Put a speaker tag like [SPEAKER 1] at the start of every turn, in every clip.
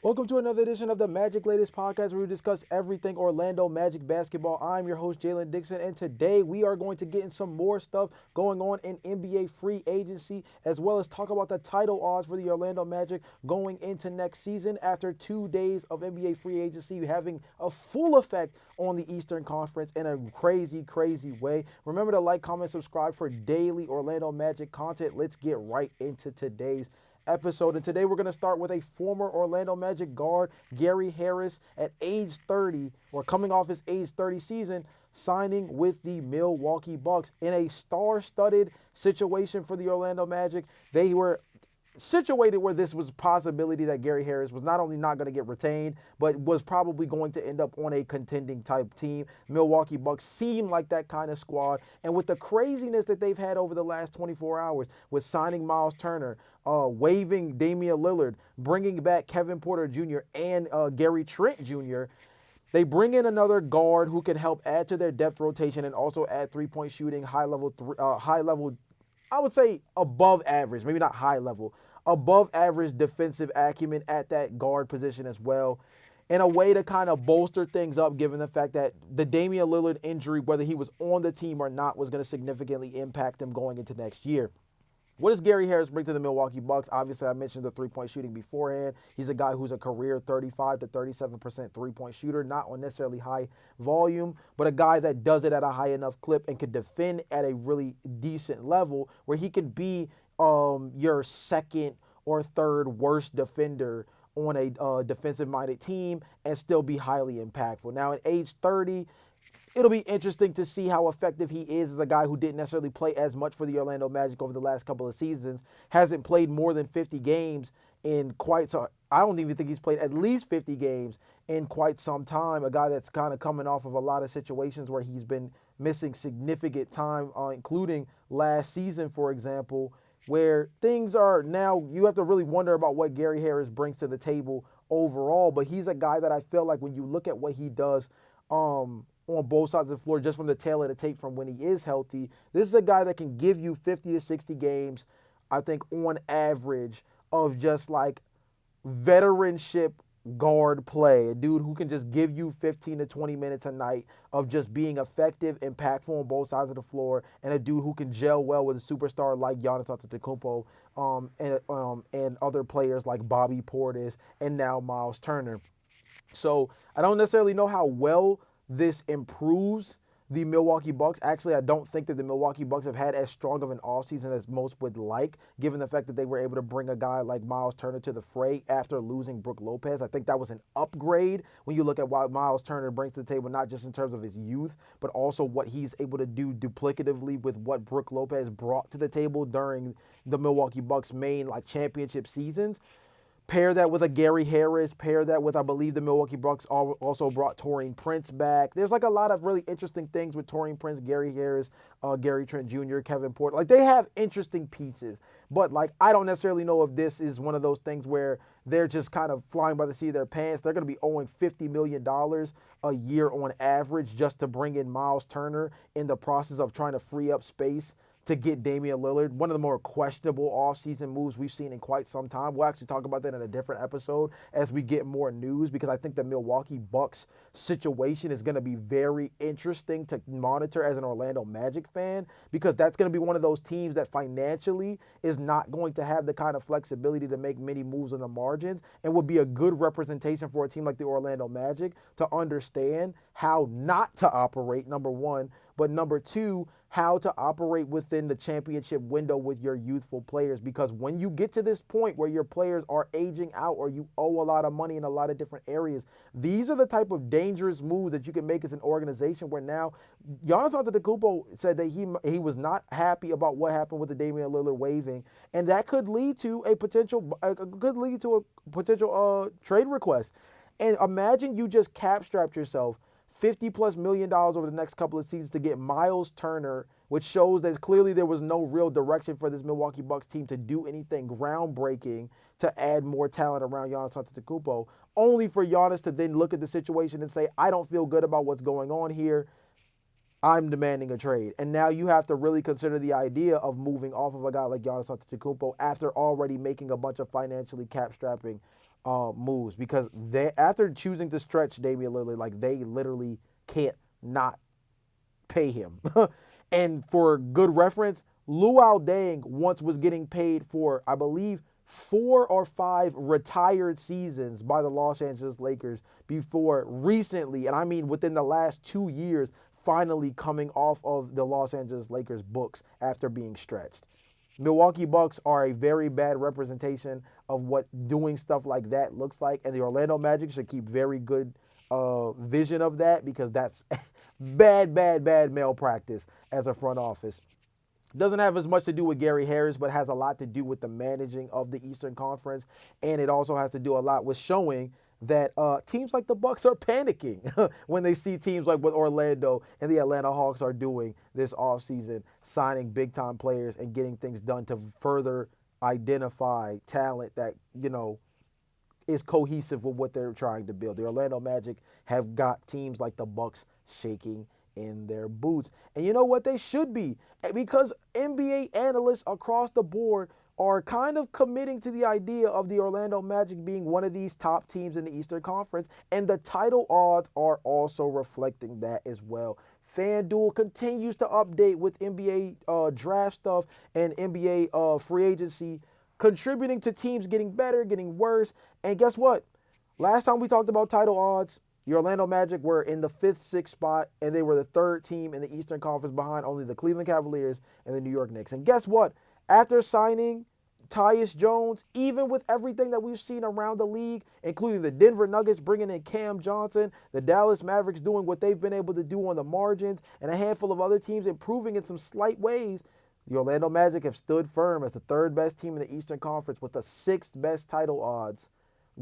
[SPEAKER 1] Welcome to another edition of the Magic Latest Podcast where we discuss everything Orlando Magic basketball. I'm your host, Jalon Dixon, and today we are going to get in some more stuff going on in NBA free agency, as well as talk about the title odds for the Orlando Magic going into next season after 2 days of NBA free agency having a full effect on the Eastern Conference in a crazy, crazy way. Remember to like, comment, subscribe for daily Orlando Magic content. Let's get right into today's episode. And today we're going to start with a former Orlando Magic guard, Gary Harris, at age 30, or coming off his age 30 season, signing with the Milwaukee Bucks in a star-studded situation for the Orlando Magic. They were situated where this was a possibility that Gary Harris was not only not going to get retained, but was probably going to end up on a contending type team. Milwaukee Bucks seem like that kind of squad. And with the craziness that they've had over the last 24 hours with signing Miles Turner, waiving Damian Lillard, bringing back Kevin Porter Jr. and Gary Trent Jr., they bring in another guard who can help add to their depth rotation and also add three-point shooting, high level, I would say above average, maybe not high level, above average defensive acumen at that guard position as well, in a way to kind of bolster things up, given the fact that the Damian Lillard injury, whether he was on the team or not, was going to significantly impact them going into next year. What does Gary Harris bring to the Milwaukee Bucks? Obviously, I mentioned the three-point shooting beforehand. He's a guy who's a career 35 to 37% three-point shooter, not on necessarily high volume, but a guy that does it at a high enough clip and can defend at a really decent level where he can be your second or third worst defender on a defensive-minded team and still be highly impactful. Now, at age 30, it'll be interesting to see how effective he is as a guy who didn't necessarily play as much for the Orlando Magic over the last couple of seasons, hasn't played more than 50 games in quite so. I don't even think he's played at least 50 games in quite some time. A guy that's kind of coming off of a lot of situations where he's been missing significant time, including last season, for example, where things are now, you have to really wonder about what Gary Harris brings to the table overall. But he's a guy that I feel like when you look at what he does, on both sides of the floor, just from the tail of the tape from when he is healthy, this is a guy that can give you 50 to 60 games, I think, on average, of just like veteranship guard play. A dude who can just give you 15 to 20 minutes a night of just being effective, impactful on both sides of the floor, and a dude who can gel well with a superstar like Giannis Antetokounmpo, and other players like Bobby Portis and now Miles Turner. So I don't necessarily know how well this improves the Milwaukee Bucks. Actually, I don't think that the Milwaukee Bucks have had as strong of an offseason as most would like, given the fact that they were able to bring a guy like Miles Turner to the fray after losing Brook Lopez. I think that was an upgrade when you look at what Miles Turner brings to the table, not just in terms of his youth, but also what he's able to do duplicatively with what Brook Lopez brought to the table during the Milwaukee Bucks' main championship seasons. Pair that with a Gary Harris, pair that with, I believe, the Milwaukee Bucks also brought Taurean Prince back. There's like a lot of really interesting things with Taurean Prince, Gary Harris, Gary Trent Jr., Kevin Porter. Like, they have interesting pieces, but like, I don't necessarily know if this is one of those things where they're just kind of flying by the seat of their pants. They're going to be owing $50 million a year on average just to bring in Miles Turner in the process of trying to free up space to get Damian Lillard, one of the more questionable offseason moves we've seen in quite some time. We'll actually talk about that in a different episode as we get more news, because I think the Milwaukee Bucks situation is going to be very interesting to monitor as an Orlando Magic fan, because that's going to be one of those teams that financially is not going to have the kind of flexibility to make many moves on the margins, and would be a good representation for a team like the Orlando Magic to understand how not to operate, number one, but number two, how to operate within the championship window with your youthful players. Because when you get to this point where your players are aging out or you owe a lot of money in a lot of different areas, these are the type of dangerous moves that you can make as an organization, where now Giannis Antetokounmpo said that he was not happy about what happened with the Damian Lillard waiving, and that could lead to a potential trade request. And imagine you just cap strapped yourself $50+ million over the next couple of seasons to get Miles Turner, which shows that clearly there was no real direction for this Milwaukee Bucks team to do anything groundbreaking to add more talent around Giannis Antetokounmpo, only for Giannis to then look at the situation and say, I don't feel good about what's going on here. I'm demanding a trade. And now you have to really consider the idea of moving off of a guy like Giannis Antetokounmpo after already making a bunch of financially cap-strapping moves because they after choosing to stretch Damian Lillard, like they literally can't not pay him. And for good reference, Luol Deng once was getting paid for, I believe, 4 or 5 retired seasons by the Los Angeles Lakers before recently, and I mean within the last 2 years, finally coming off of the Los Angeles Lakers books after being stretched. Milwaukee Bucks are a very bad representation of what doing stuff like that looks like, and the Orlando Magic should keep very good vision of that because that's bad, bad, bad malpractice as a front office. Doesn't have as much to do with Gary Harris, but has a lot to do with the managing of the Eastern Conference, and it also has to do a lot with showing that teams like the Bucks are panicking when they see teams like what Orlando and the Atlanta Hawks are doing this offseason, signing big-time players and getting things done to further identify talent that, is cohesive with what they're trying to build. The Orlando Magic have got teams like the Bucks shaking in their boots. And you know what? They should be, because NBA analysts across the board are kind of committing to the idea of the Orlando Magic being one of these top teams in the Eastern Conference, and the title odds are also reflecting that as well. FanDuel continues to update with NBA draft stuff and NBA free agency, contributing to teams getting better, getting worse. And guess what? Last time we talked about title odds, the Orlando Magic were in the 5th, 6th spot, and they were the 3rd team in the Eastern Conference behind only the Cleveland Cavaliers and the New York Knicks. And guess what? After signing Tyus Jones, even with everything that we've seen around the league, including the Denver Nuggets bringing in Cam Johnson, the Dallas Mavericks doing what they've been able to do on the margins, and a handful of other teams improving in some slight ways, the Orlando Magic have stood firm as the 3rd best team in the Eastern Conference with the 6th best title odds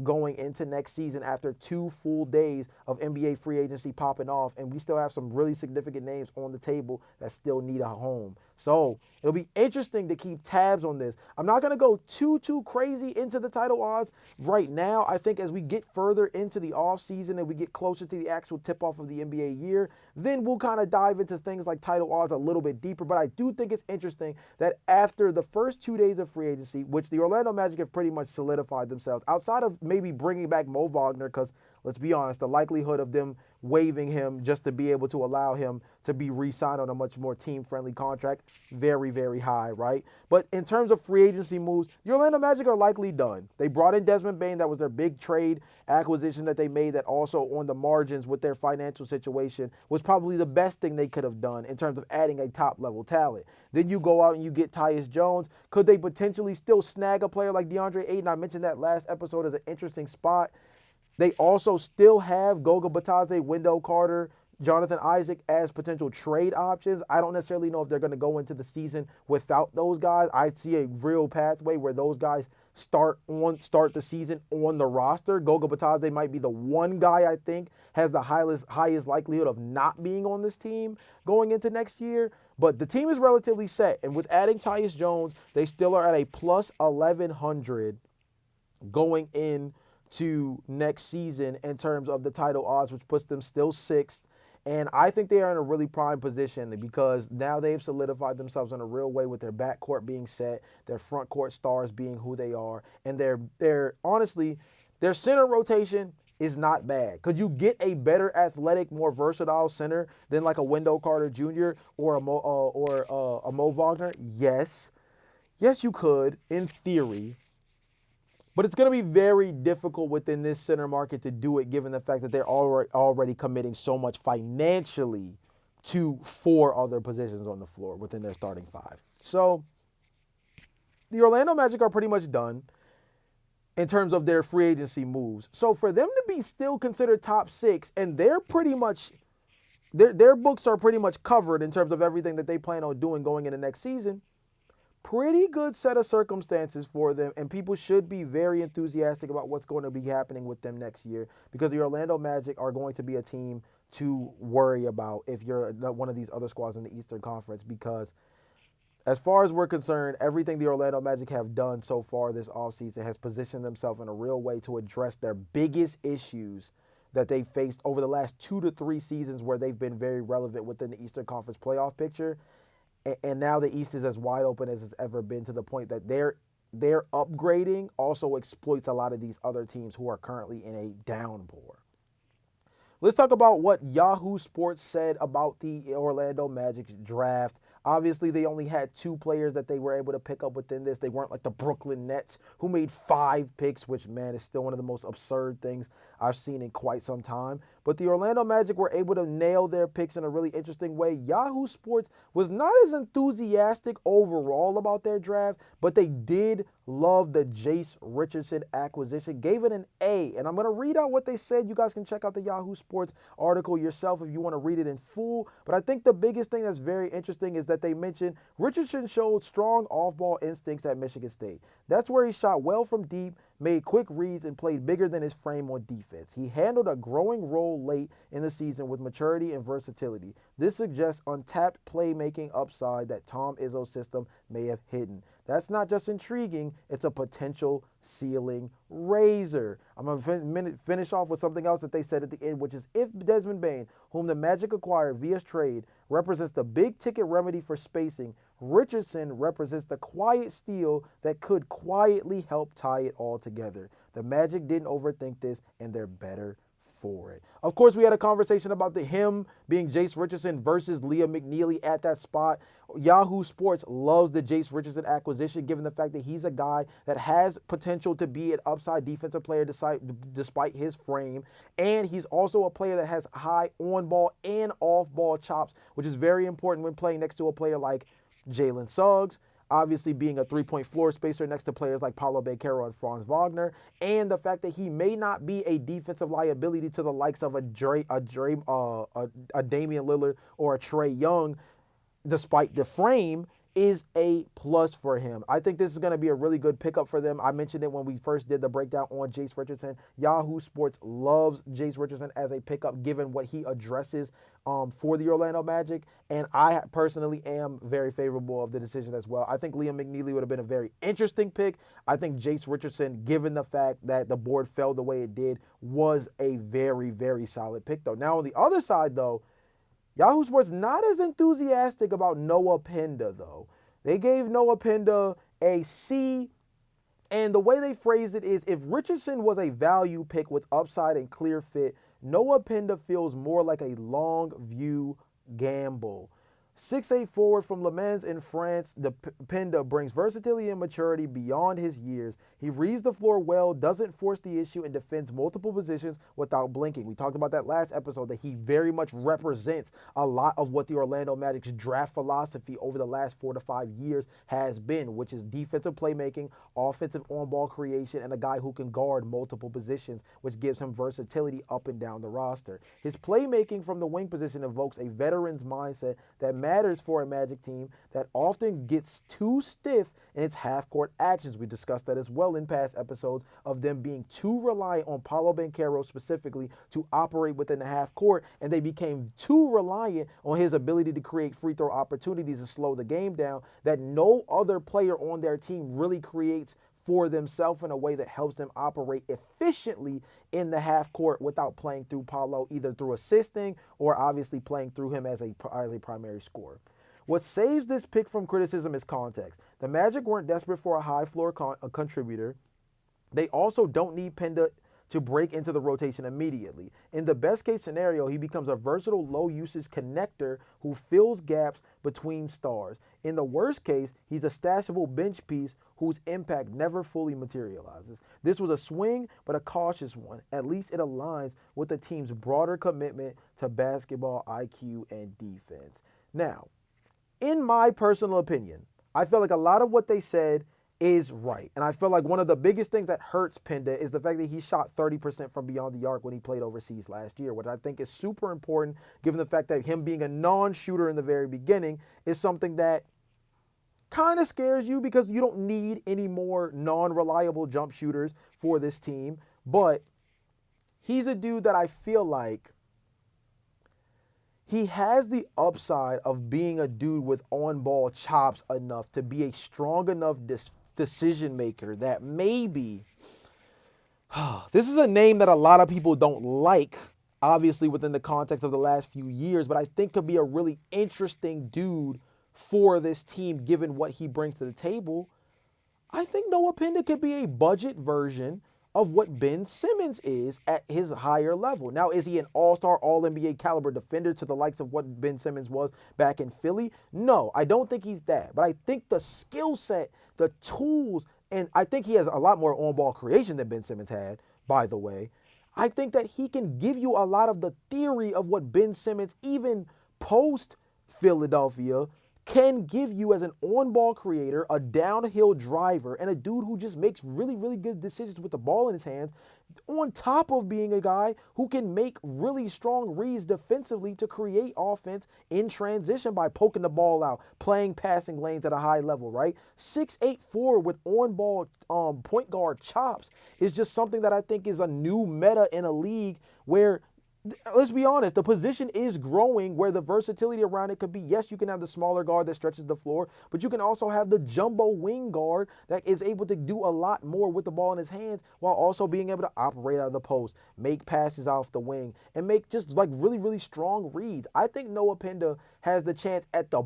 [SPEAKER 1] going into next season after 2 full days of NBA free agency popping off, and we still have some really significant names on the table that still need a home. So it'll be interesting to keep tabs on this. I'm not going to go too crazy into the title odds right now. I think as we get further into the offseason and we get closer to the actual tip-off of the NBA year, then we'll kind of dive into things like title odds a little bit deeper. But I do think it's interesting that after the first 2 days of free agency, which the Orlando Magic have pretty much solidified themselves, outside of maybe bringing back Mo Wagner, because let's be honest, the likelihood of them waiving him just to be able to allow him to be re-signed on a much more team-friendly contract, very, very high, right? But in terms of free agency moves, the Orlando Magic are likely done. They brought in Desmond Bane. That was their big trade acquisition that they made that also on the margins with their financial situation was probably the best thing they could have done in terms of adding a top-level talent. Then you go out and you get Tyus Jones. Could they potentially still snag a player like DeAndre Ayton? I mentioned that last episode as an interesting spot. They also still have Goga Batadze, Wendell Carter, Jonathan Isaac as potential trade options. I don't necessarily know if they're going to go into the season without those guys. I see a real pathway where those guys start the season on the roster. Goga Batadze might be the one guy I think has the highest likelihood of not being on this team going into next year. But the team is relatively set. And with adding Tyus Jones, they still are at a plus 1,100 going in to next season in terms of the title odds, which puts them still 6th. And I think they are in a really prime position because now they've solidified themselves in a real way with their backcourt being set, their front court stars being who they are, and they're honestly, their center rotation is not bad. Could you get a better athletic, more versatile center than like a Wendell Carter Jr. or a Mo Wagner? Yes. Yes, you could, in theory. But it's going to be very difficult within this center market to do it, given the fact that they're already committing so much financially to 4 other positions on the floor within their starting 5. So the Orlando Magic are pretty much done in terms of their free agency moves. So for them to be still considered top 6, and they're pretty much, their books are pretty much covered in terms of everything that they plan on doing going into next season, pretty good set of circumstances for them, and people should be very enthusiastic about what's going to be happening with them next year, because the Orlando Magic are going to be a team to worry about if you're one of these other squads in the Eastern Conference, because as far as we're concerned, everything the Orlando Magic have done so far this offseason has positioned themselves in a real way to address their biggest issues that they faced over the last 2 to 3 seasons where they've been very relevant within the Eastern Conference playoff picture. And now the East is as wide open as it's ever been, to the point that they're their upgrading also exploits a lot of these other teams who are currently in a downpour. Let's talk about what Yahoo Sports said about the Orlando Magic's draft. Obviously, they only had 2 players that they were able to pick up within this. They weren't like the Brooklyn Nets, who made 5 picks, which, man, is still one of the most absurd things I've seen in quite some time. But the Orlando Magic were able to nail their picks in a really interesting way. Yahoo Sports was not as enthusiastic overall about their draft, but they did love the Jace Richardson acquisition, gave it an A. And I'm going to read out what they said. You guys can check out the Yahoo Sports article yourself if you want to read it in full. But I think the biggest thing that's very interesting is that they mentioned Richardson showed strong off-ball instincts at Michigan State. That's where he shot well from deep, made quick reads, and played bigger than his frame on defense. He handled a growing role late in the season with maturity and versatility. This suggests untapped playmaking upside that Tom Izzo's system may have hidden. That's not just intriguing, it's a potential ceiling raiser. I'm going to finish off with something else that they said at the end, which is if Desmond Bane, whom the Magic acquired via trade, represents the big-ticket remedy for spacing, Richardson represents the quiet steal that could quietly help tie it all together. The Magic didn't overthink this, and they're better for it. Of course, we had a conversation about him being Jace Richardson versus Liam McNeely at that spot. Yahoo Sports loves the Jace Richardson acquisition, given the fact that he's a guy that has potential to be an upside defensive player despite his frame. And he's also a player that has high on-ball and off-ball chops, which is very important when playing next to a player like Jalen Suggs, obviously being a three-point floor spacer next to players like Paolo Banchero and Franz Wagner, and the fact that he may not be a defensive liability to the likes of a Damian Lillard or a Trae Young, despite the frame, is a plus for him. I think this is going to be a really good pickup for them. I mentioned it when we first did the breakdown on Jace Richardson. Yahoo Sports loves Jace Richardson as a pickup, given what he addresses for the Orlando Magic, and I personally am very favorable of the decision as well. I think Liam McNeely would have been a very interesting pick. I think Jace Richardson, given the fact that the board fell the way it did, was a very, very solid pick, though. Now, on the other side, though, Yahoo Sports not as enthusiastic about Noah Penda, though. They gave Noah Penda a C, and the way they phrased it is, if Richardson was a value pick with upside and clear fit, Noah Penda feels more like a long view gamble. 6'8" forward from Le Mans in France, Penda brings versatility and maturity beyond his years. He reads the floor well, doesn't force the issue, and defends multiple positions without blinking. We talked about that last episode, that he very much represents a lot of what the Orlando Magic's draft philosophy over the last 4 to 5 years has been, which is defensive playmaking, offensive on-ball creation, and a guy who can guard multiple positions, which gives him versatility up and down the roster. His playmaking from the wing position evokes a veteran's mindset that matters for a Magic team that often gets too stiff in its half-court actions. We discussed that as well in past episodes, of them being too reliant on Paolo Banchero specifically to operate within the half-court, and they became too reliant on his ability to create free throw opportunities and slow the game down, that no other player on their team really creates for themselves in a way that helps them operate efficiently in the half court without playing through Paolo, either through assisting or obviously playing through him as a primary scorer. What saves this pick from criticism is context. The Magic weren't desperate for a high floor contributor. They also don't need Penda to break into the rotation immediately. In the best case scenario, he becomes a versatile low usage connector who fills gaps between stars. In the worst case, he's a stashable bench piece whose impact never fully materializes. This was a swing, but a cautious one. At least it aligns with the team's broader commitment to basketball IQ and defense. Now, in my personal opinion, I feel like a lot of what they said is right. And I feel like one of the biggest things that hurts Penda is the fact that he shot 30% from beyond the arc when he played overseas last year, which I think is super important given the fact that him being a non-shooter in the very beginning is something that kind of scares you, because you don't need any more non-reliable jump shooters for this team. But he's a dude that I feel like he has the upside of being a dude with on-ball chops enough to be a strong enough decision maker that maybe this is a name that a lot of people don't like, obviously within the context of the last few years, but I think could be a really interesting dude for this team given what he brings to the table. I think Noah Penda could be a budget version of what Ben Simmons is at his higher level. Now, is he an all-star, all-NBA caliber defender to the likes of what Ben Simmons was back in Philly? No, I don't think he's that. But I think the skill set, the tools, and I think he has a lot more on-ball creation than Ben Simmons had, by the way. I think that he can give you a lot of the theory of what Ben Simmons, even post Philadelphia, can give you as an on-ball creator, a downhill driver, and a dude who just makes really, really good decisions with the ball in his hands, on top of being a guy who can make really strong reads defensively to create offense in transition by poking the ball out, playing passing lanes at a high level, right? 6'8" with on-ball point guard chops is just something that I think is a new meta in a league where, let's be honest, the position is growing where the versatility around it could be, yes, you can have the smaller guard that stretches the floor, but you can also have the jumbo wing guard that is able to do a lot more with the ball in his hands while also being able to operate out of the post, make passes off the wing, and make just like really, really strong reads. I think Noah Penda has the chance at the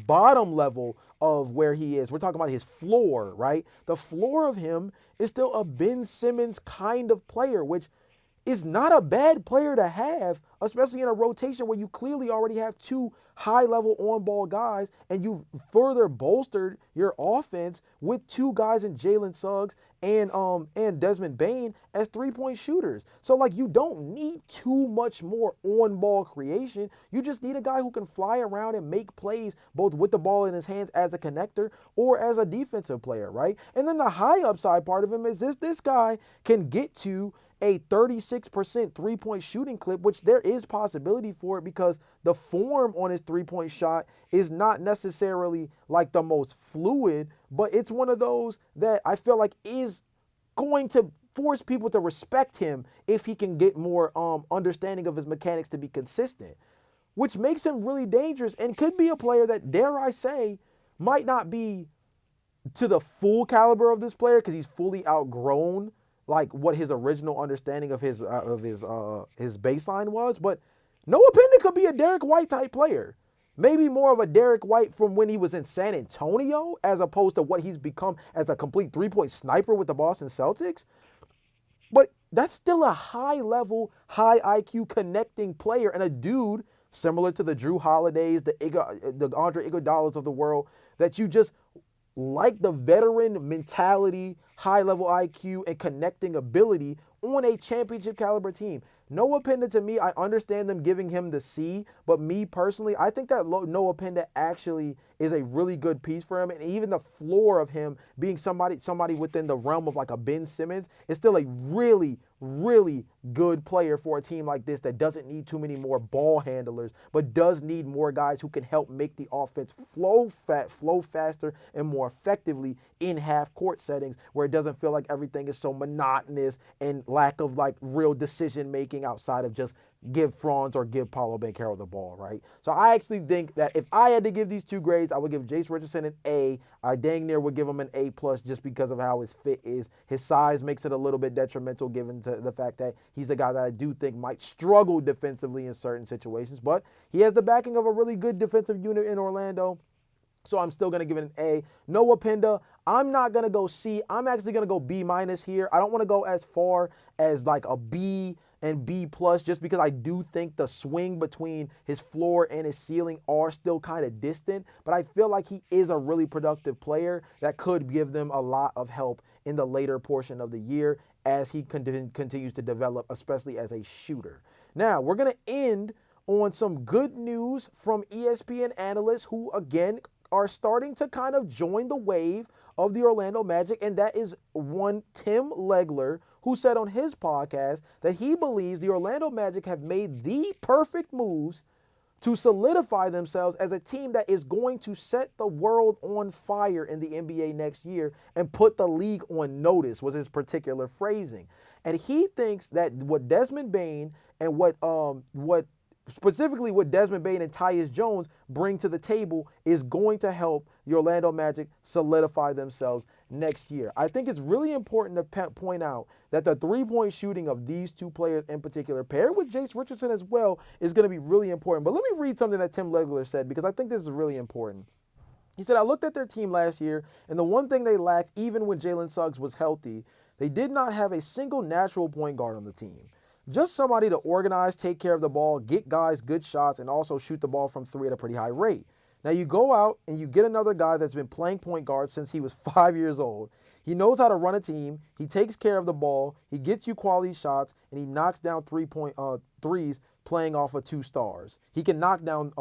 [SPEAKER 1] bottom level of where he is. We're talking about his floor, right? The floor of him is still a Ben Simmons kind of player, which is not a bad player to have, especially in a rotation where you clearly already have two high-level on-ball guys, and you've further bolstered your offense with two guys in Jalen Suggs and Desmond Bane as three-point shooters. So, like, you don't need too much more on-ball creation. You just need a guy who can fly around and make plays both with the ball in his hands as a connector or as a defensive player, right? And then the high upside part of him is this guy can get to a 36% three-point shooting clip, which there is possibility for it because the form on his three-point shot is not necessarily like the most fluid, but it's one of those that I feel like is going to force people to respect him if he can get more understanding of his mechanics to be consistent, which makes him really dangerous and could be a player that, dare I say, might not be to the full caliber of this player because he's fully outgrown like what his original understanding of his baseline was, but Noah Penda could be a Derek White type player. Maybe more of a Derek White from when he was in San Antonio as opposed to what he's become as a complete three-point sniper with the Boston Celtics. But that's still a high-level, high IQ connecting player and a dude similar to the Drew Holidays, the Andre Iguodala's of the world, that you just like the veteran mentality, high-level IQ, and connecting ability on a championship caliber team. Noah Penda, to me, I understand them giving him the C, but me personally, I think that Noah Penda actually is a really good piece for him, and even the floor of him being somebody within the realm of like a Ben Simmons is still a really, really good player for a team like this that doesn't need too many more ball handlers, but does need more guys who can help make the offense flow faster and more effectively in half-court settings where it doesn't feel like everything is so monotonous and lack of like real decision-making outside of just give Franz or give Paolo Banchero the ball, right? So I actually think that if I had to give these two grades, I would give Jace Richardson an A. I dang near would give him an A+ just because of how his fit is. His size makes it a little bit detrimental given to the fact that he's a guy that I do think might struggle defensively in certain situations, but he has the backing of a really good defensive unit in Orlando. So I'm still going to give it an A. Noah Penda, I'm not going to go C. I'm actually going to go B- here. I don't want to go as far as like a B and B+ just because I do think the swing between his floor and his ceiling are still kind of distant, but I feel like he is a really productive player that could give them a lot of help in the later portion of the year as he continues to develop, especially as a shooter. Now, we're going to end on some good news from ESPN analysts who, again, are starting to kind of join the wave of the Orlando Magic, and that is one Tim Legler, who said on his podcast that he believes the Orlando Magic have made the perfect moves to solidify themselves as a team that is going to set the world on fire in the NBA next year and put the league on notice, was his particular phrasing. And he thinks that what Desmond Bane and what specifically what Desmond Bane and Tyus Jones bring to the table is going to help the Orlando Magic solidify themselves next year. I think it's really important to point out that the three-point shooting of these two players in particular, paired with Jace Richardson as well, is going to be really important. But let me read something that Tim Legler said because I think this is really important. He said, I looked at their team last year, and the one thing they lacked, even when Jalen Suggs was healthy, they did not have a single natural point guard on the team. Just somebody to organize, take care of the ball, get guys good shots, and also shoot the ball from three at a pretty high rate. Now you go out and you get another guy that's been playing point guard since he was 5 years old. He knows how to run a team. He takes care of the ball. He gets you quality shots, and he knocks down threes playing off of 2 stars. He can knock down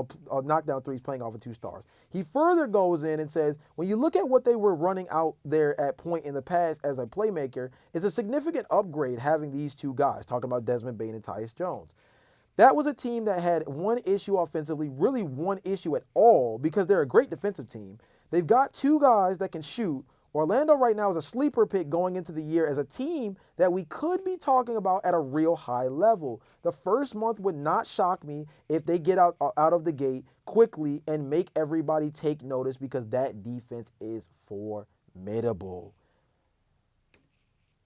[SPEAKER 1] threes playing off of 2 stars. He further goes in and says, when you look at what they were running out there at point in the past as a playmaker, it's a significant upgrade having these two guys, talking about Desmond Bane and Tyus Jones. That was a team that had one issue offensively, really one issue at all, because they're a great defensive team. They've got two guys that can shoot. Orlando right now is a sleeper pick going into the year as a team that we could be talking about at a real high level. The first month would not shock me if they get out of the gate quickly and make everybody take notice, because that defense is formidable.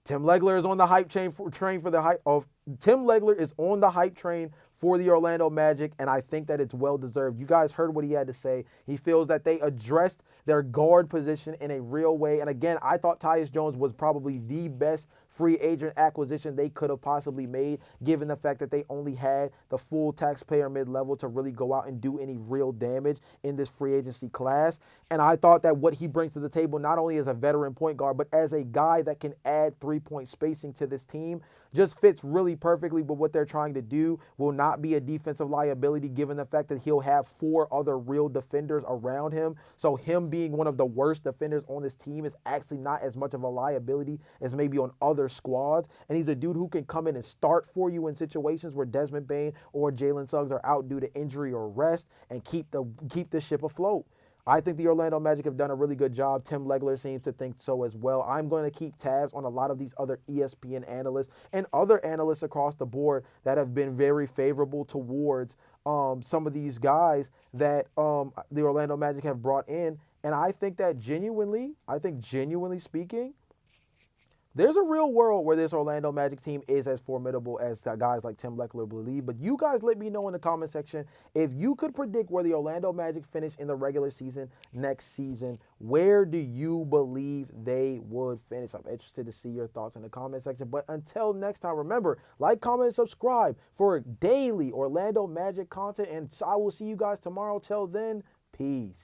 [SPEAKER 1] Tim Legler is on the hype train for the hype of Tim Legler is on the hype train for the Orlando Magic, and I think that it's well deserved. You guys heard what he had to say. He feels that they addressed their guard position in a real way. And again, I thought Tyus Jones was probably the best free agent acquisition they could have possibly made, given the fact that they only had the full taxpayer mid-level to really go out and do any real damage in this free agency class. And I thought that what he brings to the table, not only as a veteran point guard, but as a guy that can add three-point spacing to this team, just fits really perfectly with what they're trying to do. Will not be a defensive liability, given the fact that he'll have 4 other real defenders around him. So him being one of the worst defenders on this team is actually not as much of a liability as maybe on other squads. And he's a dude who can come in and start for you in situations where Desmond Bane or Jalen Suggs are out due to injury or rest, and keep the ship afloat. I think the Orlando Magic have done a really good job. Tim Legler seems to think so as well. I'm going to keep tabs on a lot of these other ESPN analysts and other analysts across the board that have been very favorable towards some of these guys that the Orlando Magic have brought in. And I think that genuinely speaking, there's a real world where this Orlando Magic team is as formidable as guys like Tim Legler believe. But you guys let me know in the comment section if you could predict where the Orlando Magic finish in the regular season next season. Where do you believe they would finish? I'm interested to see your thoughts in the comment section. But until next time, remember, like, comment, and subscribe for daily Orlando Magic content. And I will see you guys tomorrow. Till then, peace.